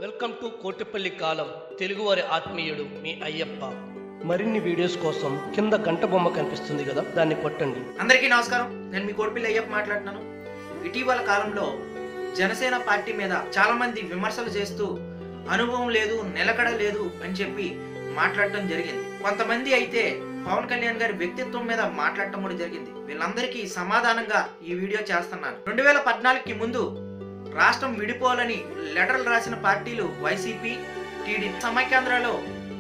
Welcome to Kotipalli కాలం తెలుగువారి ఆత్మీయుడు మీ అయ్యప్ప. మరిన్ని వీడియోస్ కోసం కింద గంట బొమ్మ కనిపిస్తుంది కదా, దాన్ని కొట్టండి. అందరికీ నమస్కారం. నేను మీ కోటిపల్లి అయ్యప్ప మాట్లాడుతున్నాను. ఇటీవల కాలంలో జనసేన పార్టీ మీద చాలా మంది విమర్శలు చేస్తూ అనుభవం లేదు, నిలకడ లేదు అని చెప్పి మాట్లాడటం జరిగింది. కొంతమంది అయితే పవన్ కళ్యాణ్ గారి వ్యక్తిత్వం మీద మాట్లాడటం కూడా జరిగింది. వీళ్ళందరికీ సమాధానంగా ఈ వీడియో చేస్తున్నాను. 2014కి ముందు రాష్ట్రం విడిపోవాలని లెటర్లు రాసిన పార్టీలు వైసీపీ, టీడీపీ. సమైక్యాంధ్రలో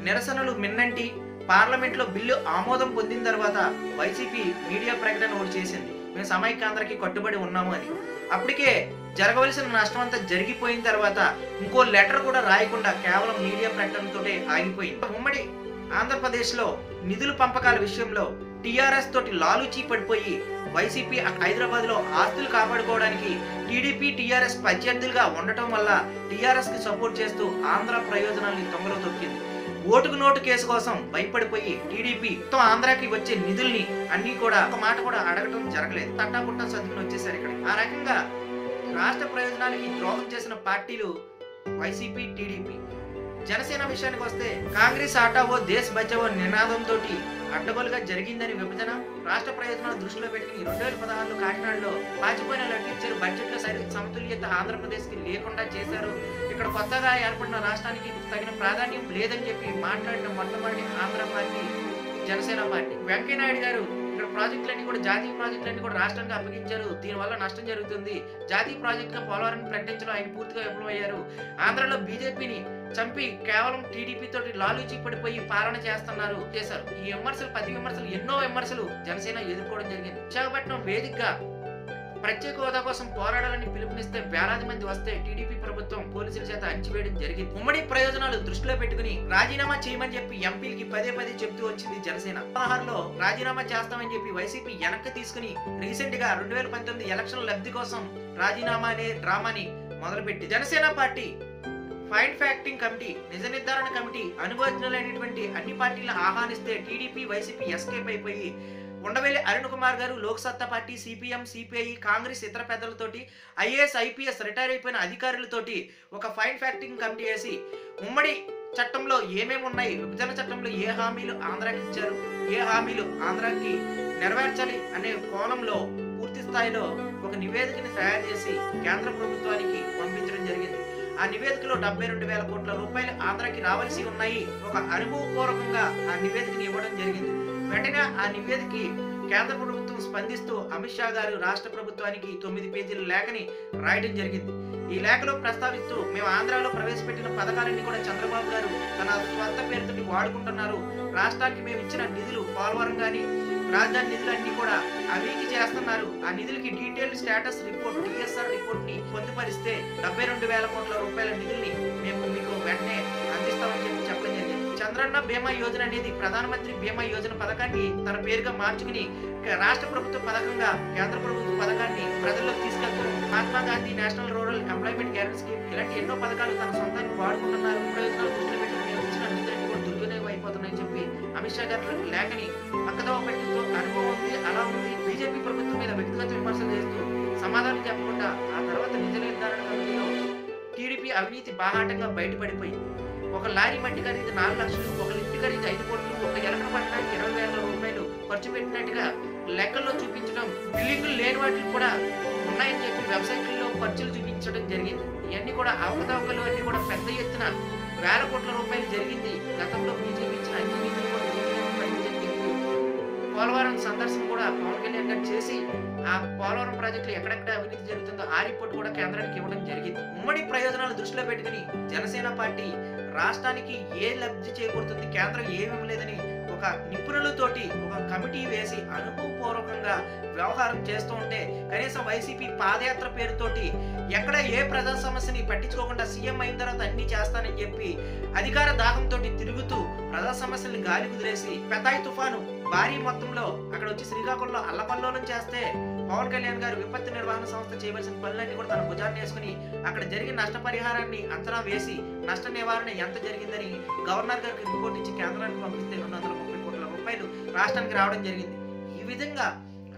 నిరసనలు మిన్నంటి పార్లమెంట్లో బిల్లు ఆమోదం పొందిన తర్వాత వైసీపీ మీడియా ప్రకటన ఒకటి చేసింది, మేము సమైక్యాంధ్రకి కట్టుబడి ఉన్నాము అని. అప్పటికే జరగవలసిన నష్టం అంతా జరిగిపోయిన తర్వాత ఇంకో లెటర్ కూడా రాయకుండా కేవలం మీడియా ప్రకటనతోటే ఆగిపోయింది. ఉమ్మడి ఆంధ్రప్రదేశ్లో నిధుల పంపకాల విషయంలో టీఆర్ఎస్ తోటి లాలూచీ పడిపోయి వైసీపీ హైదరాబాద్ లో ఆస్తులు కాపాడుకోవడానికి టీడీపీ టీఆర్ఎస్ ప్రత్యర్థులుగా ఉండటం వల్ల టీఆర్ఎస్ కి సపోర్ట్ చేస్తూ ఆంధ్ర ప్రయోజనాల్ని తొంగలో తొక్కింది. ఓటుకు నోటు కేసు కోసం భయపడిపోయి టీడీపీ ఆంధ్రాకి వచ్చే నిధుల్ని అన్ని కూడా ఒక మాట కూడా అడగటం జరగలేదు. తట్టాపుట్టా సర్దుకుని వచ్చేసారు ఇక్కడ. ఆ రకంగా రాష్ట్ర ప్రయోజనాలకి ద్రోహం చేసిన పార్టీలు వైసీపీ, టీడీపీ. జనసేన విషయానికి వస్తే కాంగ్రెస్ ఆటావో దేశ్ బచావో నినాదంతో అడ్డగోలుగా జరిగిందని విభజన రాష్ట్ర ప్రయోజనాలు దృష్టిలో పెట్టుకుని 2016లో కాకినాడలో పాచిపోయిన లడ్లు ఇచ్చారు. బడ్జెట్ లో సమతుల్యత ఆంధ్రప్రదేశ్ కి లేకుండా చేశారు. ఇక్కడ కొత్తగా ఏర్పడిన రాష్ట్రానికి తగిన ప్రాధాన్యం లేదని చెప్పి మాట్లాడిన మొట్టమొదటి ఆంధ్ర పార్టీ జనసేన పార్టీ. వెంకయ్యనాయుడు గారు ఇక్కడ ప్రాజెక్టులన్నీ కూడా జాతీయ ప్రాజెక్టులన్నీ కూడా రాష్ట్రానికి అప్పగించారు, దీనివల్ల నష్టం జరుగుతుంది. జాతీయ ప్రాజెక్టుగా పోలవరాన్ని ప్రకటించడం ఆయన పూర్తిగా విఫలమయ్యారు. ఆంధ్రలో బీజేపీని చంపి కేవలం టీడీపీ తోటి లాలూచీ పడిపోయి పాలన చేశారు. ఈ విమర్శలు, ప్రతి విమర్శలు, ఎన్నో విమర్శలు జనసేన ఎదుర్కోవడం జరిగింది. విశాఖపట్నం వేదికగా ప్రత్యేక హోదా కోసం పోరాడాలని పిలుపునిస్తే వేలాది మంది వస్తే టీడీపీ ప్రభుత్వం పోలీసుల చేత అణచివేయడం జరిగింది. ఉమ్మడి ప్రయోజనాలు దృష్టిలో పెట్టుకుని రాజీనామా చేయమని చెప్పి ఎంపీలకి పదే చెప్తూ వచ్చింది జనసేన. 16లో రాజీనామా చేస్తామని చెప్పి వైసీపీ వెనక్కి తీసుకుని రీసెంట్ గా 2019 ఎలక్షన్ లబ్ధి కోసం రాజీనామా అనే డ్రామాని మొదలుపెట్టి జనసేన పార్టీ ఫైన్ ఫ్యాక్టింగ్ కమిటీ, నిజ నిర్ధారణ కమిటీ అనుభవజ్ఞులైనటువంటి అన్ని పార్టీలను ఆహ్వానిస్తే టీడీపీ, వైసీపీ ఎస్కేప్ అయిపోయి ఉండవెల్లి అరుణ్ కుమార్ గారు లోక్ సత్తా పార్టీ, సిపిఎం, సిపిఐ, కాంగ్రెస్ ఇతర పెద్దలతోటి ఐఏఎస్, ఐపీఎస్ రిటైర్ అయిపోయిన అధికారులతోటి ఒక ఫైన్ ఫ్యాక్టింగ్ కమిటీ వేసి ఉమ్మడి చట్టంలో ఏమేమి ఉన్నాయి, విభజన చట్టంలో ఏ హామీలు ఆంధ్రాకి ఇచ్చారు, ఏ హామీలు ఆంధ్రాకి నెరవేర్చాలి అనే కోణంలో పూర్తి స్థాయిలో ఒక నివేదికని తయారు చేసి కేంద్ర ప్రభుత్వానికి పంపించడం జరిగింది. ఆ నివేదికలో 72,000 కోట్ల రూపాయలు ఆంధ్రాకి రావాల్సి ఉన్నాయి. ఒక అనుభవపూర్వకంగా ఆ నివేదికని ఇవ్వడం జరిగింది. వెంటనే ఆ నివేదికకి కేంద్ర ప్రభుత్వం స్పందిస్తూ అమిత్ షా గారు రాష్ట్ర ప్రభుత్వానికి 9 పేజీల లేఖని రాయడం జరిగింది. ఈ లేఖలో ప్రస్తావిస్తూ మేము ఆంధ్రాలో ప్రవేశపెట్టిన పథకాలన్నీ కూడా చంద్రబాబు గారు తన స్వంత పేరుతో వాడుకుంటున్నారు. రాష్ట్రానికి మేము ఇచ్చిన నిధులు, పోలవరం కానీ రాజధాని నిధులన్నీ కూడా అవినీతి చేస్తున్నారు. ఆ నిధులకి detailed status report, TSR report ని పొందుపరిస్తే 72,000 కోట్ల రూపాయల నిధుల్ని మేము మీకు వెంటనే అందిస్తామని చెప్పడం జరిగింది. చంద్రన్న బీమా యోజన అనేది ప్రధానమంత్రి బీమా యోజన పథకాన్ని తన పేరుగా మార్చుకుని రాష్ట్ర ప్రభుత్వ పథకంగా కేంద్ర ప్రభుత్వ పథకాన్ని ప్రజల్లోకి తీసుకెళ్తూ Mahatma Gandhi national rural employment guarantee scheme ఇలాంటి ఎన్నో పథకాలు తన సొంతానికి వాడుకుంటున్నారు. ప్రయోజనాలు దృష్టిలో పెట్టుకుని ఇచ్చిన నిధులన్నీ కూడా దుర్వినియోగం అయిపోతున్నాయని చెప్పి అమిత్ షా గారి లేఖని పక్కదోవ పెట్టిస్తూ అనుభవం ఉంది, అలా ఉంది. బీజేపీ ప్రభుత్వం మీద వ్యక్తిగత విమర్శలు చేస్తూ సమాధానం చెప్పకుండా ఆ తర్వాత నిజ నిర్ధారణ కమిటీలో టీడీపీ అవినీతి బాహాటంగా బయటపడిపోయి ఒక లారీ మట్టి ఖరీదు 4 లక్షలు, ఒక లిఫ్ట్ ఖరీదు 5 కోట్లు, ఒక ఎలక్ట్రిక్ పట్టడానికి 20,000 రూపాయలు ఖర్చు పెట్టినట్టుగా లెక్కల్లో చూపించడం, బిల్లింగులు లేని వాటికి కూడా ఉన్నాయని చెప్పి వెబ్సైట్లలో ఖర్చులు చూపించడం జరిగింది. ఇవన్నీ కూడా అవకతవకలు అన్ని కూడా పెద్ద ఎత్తున వేల కోట్ల రూపాయలు జరిగింది. గతంలో బీజేపీ ఇచ్చిన అన్ని నిధులు కూడా పోలవరం సందర్శన కూడా పవన్ కళ్యాణ్ గారు చేసి ఆ పోలవరం ప్రాజెక్టులు ఎక్కడెక్కడ అవినీతి జరుగుతుందో ఆ రిపోర్ట్ కూడా కేంద్రానికి ఇవ్వడం జరిగింది. ఉమ్మడి ప్రయోజనాలు దృష్టిలో పెట్టుకుని జనసేన పార్టీ రాష్ట్రానికి ఏ లబ్ధి చేకూరుతుంది, కేంద్రం ఏమేమి లేదని ఒక నిపుణులతోటి ఒక కమిటీ వేసి అనుభవపూర్వకంగా వ్యవహారం చేస్తూ ఉంటే కనీసం వైసీపీ పాదయాత్ర పేరుతోటి ఎక్కడ ఏ ప్రజా సమస్యని పట్టించుకోకుండా సీఎం అయిన తర్వాత అన్ని చేస్తానని చెప్పి అధికార దాహంతో తిరుగుతూ ప్రజా సమస్యల్ని గాలి కుదిరేసి పెతాయి తుఫాను భారీ మొత్తంలో అక్కడ వచ్చి శ్రీకాకుళంలో అల్లకల్లోలం చేస్తే పవన్ కళ్యాణ్ గారు విపత్తు నిర్వహణ సంస్థ చేయవలసిన పనులన్నీ కూడా తన భుజాన్ని వేసుకుని అక్కడ జరిగిన నష్టపరిహారాన్ని అంచనా వేసి నష్ట నివారణ ఎంత జరిగిందని గవర్నర్ గారికి రిపోర్ట్ ఇచ్చి కేంద్రానికి పంపిస్తే 230 కోట్ల రూపాయలు రాష్ట్రానికి రావడం జరిగింది. ఈ విధంగా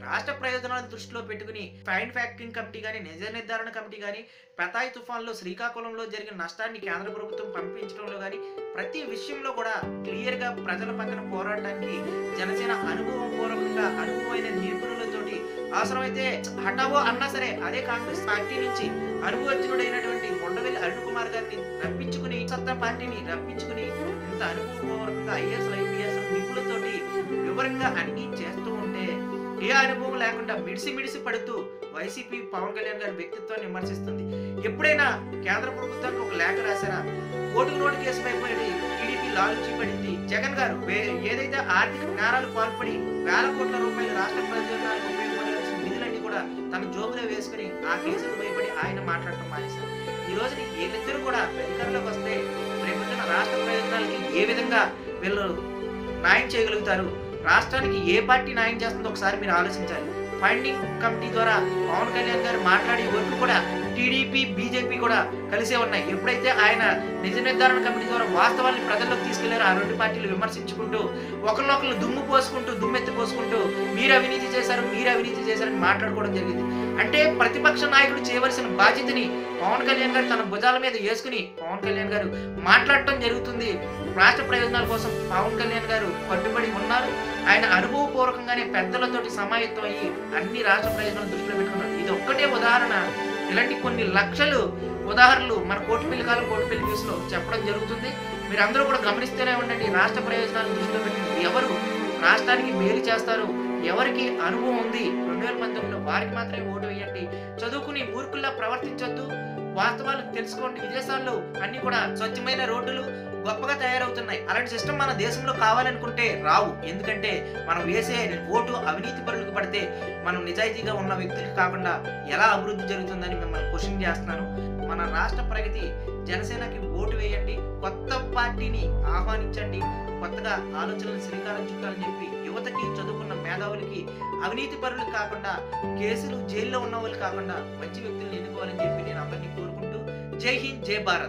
రాష్ట్ర ప్రయోజనాలను దృష్టిలో పెట్టుకుని ఫైన్ ఫ్యాక్టరింగ్ కమిటీ కానీ, నిజ నిర్ధారణ కమిటీ కానీ, పెతాయి తుఫాన్లో శ్రీకాకుళంలో జరిగిన నష్టాన్ని కేంద్ర ప్రభుత్వం పంపించడంలో కానీ ప్రతి విషయంలో కూడా క్లియర్గా ప్రజల పక్కన పోరాడటానికి జనసేన అనుభవపూర్వకంగా అనుభవమైన నిపుణులతోటి అవసరమైతే హఠావో అన్నా సరే అదే కాంగ్రెస్ పార్టీ నుంచి అనుభవజ్ఞుడైనటువంటి ఉండవెల్లి అరుణ్ కుమార్ గారిని రప్పించుకుని సత్తా పార్టీని రప్పించుకుని ఇంత అనుభవపూర్వకంగా ఐఏఎస్ ఐపీఎస్ నిపుణులతోటి వివరంగా అన్ని చేస్తూ ఉంటే ఏ అనుభవం లేకుండా మిడిసి పడుతూ వైసీపీ పవన్ కళ్యాణ్ గారి వ్యక్తిత్వాన్ని విమర్శిస్తుంది. ఎప్పుడైనా కేంద్ర ప్రభుత్వానికి ఒక లేఖ రాశారా? ఓటుకు నోటు కేసు భయపడి టీడీపీ లాలుచి పడింది. జగన్ గారు ఏదైతే ఆర్థిక నేరాలు పాల్పడి వేల కోట్ల రూపాయలు రాష్ట్ర ప్రయోజనాలకు ఉపయోగపడాల్సిన నిధులన్నీ కూడా తన జోబులో వేసుకుని ఆ కేసుకు భయపడి ఆయన మాట్లాడటం మానేశారు. ఈ రోజు వీళ్ళిద్దరూ కూడా అధికారంలోకి వస్తే రేపొద్దున రాష్ట్ర ప్రయోజనాలకి ఏ విధంగా వీళ్ళు న్యాయం చేయగలుగుతారు? రాష్ట్రానికి ఏ పార్టీ న్యాయం చేస్తుందో ఒకసారి మీరు ఆలోచించాలి. ఫండింగ్ కమిటీ ద్వారా పవన్ కళ్యాణ్ గారు మాట్లాడే ఓట్లు కూడా టీడీపీ బీజేపీ కూడా కలిసే ఉన్నాయి. ఎప్పుడైతే ఆయన నిజ నిర్ధారణ కమిటీ ద్వారా వాస్తవాన్ని ప్రజల్లోకి తీసుకెళ్లారో ఆ రెండు పార్టీలు విమర్శించుకుంటూ ఒకరినొకరు దుమ్మెత్తి పోసుకుంటూ మీరు అవినీతి చేశారని మాట్లాడుకోవడం జరిగింది. అంటే ప్రతిపక్ష నాయకుడు చేయవలసిన బాధ్యతని పవన్ కళ్యాణ్ గారు తన భుజాల మీద వేసుకుని పవన్ కళ్యాణ్ గారు మాట్లాడటం జరుగుతుంది. రాష్ట్ర ప్రయోజనాల కోసం పవన్ కళ్యాణ్ గారు కట్టుబడి ఉన్నారు. ఆయన అనుభవపూర్వకంగానే పెద్దలతోటి సమాయత్తం అయ్యి అన్ని రాష్ట్ర ప్రయోజనాలు దృష్టిలో పెట్టుకున్నారు. ఇది ఒక్కటే ఉదాహరణ. ఇలాంటి కొన్ని లక్షలు ఉదాహరణలు మన కోటిపల్లి న్యూస్ లో చెప్పడం జరుగుతుంది. మీరు అందరూ కూడా గమనిస్తూనే ఉండండి. రాష్ట్ర ప్రయోజనాలను దృష్టిలో పెట్టుకుని ఎవరు రాష్ట్రానికి మేలు చేస్తారు, ఎవరికి అనుభవం ఉంది 2019లో వారికి మాత్రమే ఓటు వేయండి. చదువుకుని మూర్ఖుల్లా ప్రవర్తించొద్దు. వాస్తవాలు తెలుసుకోండి. విదేశాల్లో అన్ని కూడా స్వచ్ఛమైన రోడ్డులు గొప్పగా తయారవుతున్నాయి. అలాంటి సిస్టమ్ మన దేశంలో కావాలనుకుంటే రావు. ఎందుకంటే మనం వేసే ఓటు అవినీతి పరులకు పడితే మనం నిజాయితీగా ఉన్న వ్యక్తులకి కాకుండా ఎలా అభివృద్ధి జరుగుతుందని మిమ్మల్ని క్వశ్చన్ చేస్తున్నాను. మన రాష్ట్ర ప్రగతి జనసేనకి ఓటు వేయండి. కొత్త పార్టీని ఆహ్వానించండి. కొత్తగా ఆలోచనలు శ్రీకారం చుట్టాలని చెప్పి యువతకి, చదువుకున్న మేధావులకి, అవినీతి పరులకు కాకుండా, కేసులు జైల్లో ఉన్న వాళ్ళు కాకుండా మంచి వ్యక్తులను ఎన్నుకోవాలని చెప్పి నేను అందరినీ కోరుకుంటూ జై హింద్, జై భారత్.